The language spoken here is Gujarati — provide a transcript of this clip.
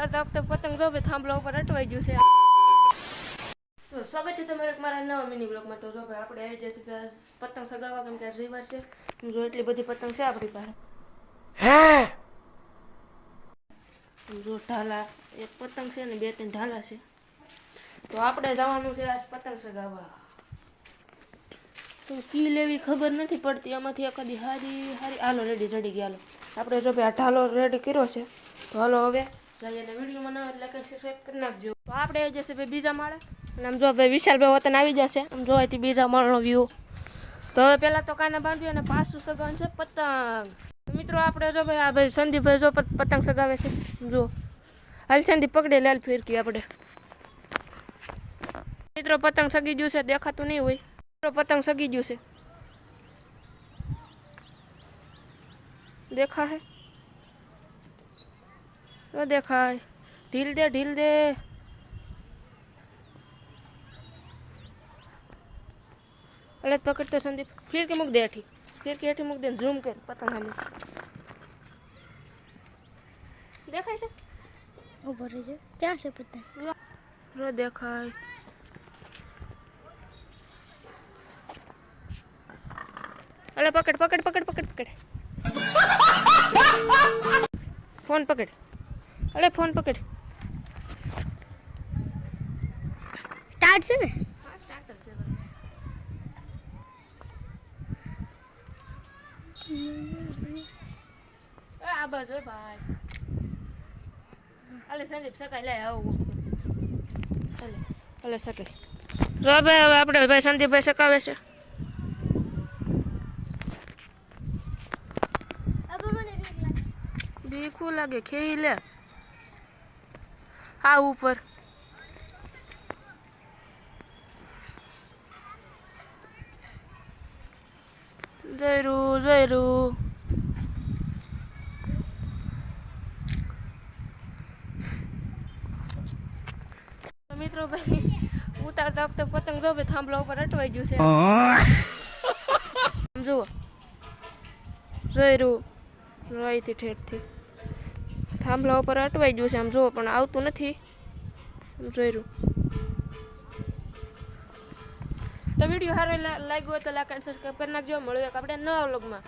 ઉતારતા વખતે પતંગ જો થાંભલા ઉપર અટવાઈ ગયું છે. તો સ્વાગત છે તમારે મારા નવા મિની બ્લોગમાં. તો જો ભાઈ આપણે આવી જઈશું પતંગ સગાવવા, કેમ કે રવિવાર છે. જો એટલી બધી પતંગ છે આપણી પાસે. જો ઢાલા એક પતંગ છે ને 2-3 ઢાલા છે. તો આપણે જવાનું છે આજ પતંગ સગાવવા. તો કી લેવી ખબર નથી પડતી, આમાંથી એકાદી હારી હાલો રેડી ચડી ગયા. હાલો આપણે જો ભાઈ આ ઢાલો રેડી કર્યો છે. તો હાલો હવે જઈએ ને વિડીયોમાં ન એટલે કે સબસ્ક્રાઈબ કરી નાખજો. તો આપણે આવી જશે ભાઈ બીજા માળે, અને આમ જો ભાઈ વિશાલભાઈ વતન આવી જશે. આમ જોવાથી બીજા માળનો વ્યૂ. તો હવે પહેલાં તો કાને બાંધ્યું અને પાછું સગાવવાનું છે પતંગ. મિત્રો આપણે જો ભાઈ આ ભાઈ સંદીપભાઈ જો પતંગ સગાવે છે. જો હાલ સંદીપ પકડે લાલ ફિરકી આપણે. મિત્રો પતંગ સગી ગયું છે, દેખાતું નહીં હોય. પતંગ સગી ગયું છે, દેખાય તો દેખાય. ઢીલ દે ઢીલ દે. અલગ પકડતો સંદીપ, ફિરકી મૂક દે હેઠી, ફિરકી હેઠી મૂક દે, ઝૂમ કર પતંગ સામે દેખાય છે. ઉભો રહેજો, ક્યાં છે પતંગ? રો દેખાય. અલે પકડ પકડ પકડ પકડ પકડ. ફોન પકડ. અલે ફોન પકડ. સ્ટાર્ટ છે ને? હા સ્ટાર્ટ છે. આ બસ હોય ભાઈ. અલે સંદીપ સકાઈ લે આવું. અલે સકાઈ. જો ભાઈ હવે આપણે ભાઈ સંદીપભાઈ સકાવે છે. બીકું લાગે, ખેઈ લે. હા ઉપર. જયરું જયરું. મિત્રો ભાઈ ઉતારતા વખતે પતંગ જો ભાઈ થાંભલા ઉપર અટવાઈ ગયું છે. જુઓ જયરું રોયથી ઠેઠથી થાંભલા ઉપર અટવાઈ ગયું છે. આમ જુઓ પણ આવતું નથી. જોયું. તો વિડીયો સારો લાગ્યો હોય તો લાઈક અને સબસ્ક્રાઈબ કરી નાખજો. મળ્યું એક આપણે નવા વ્લોગમાં.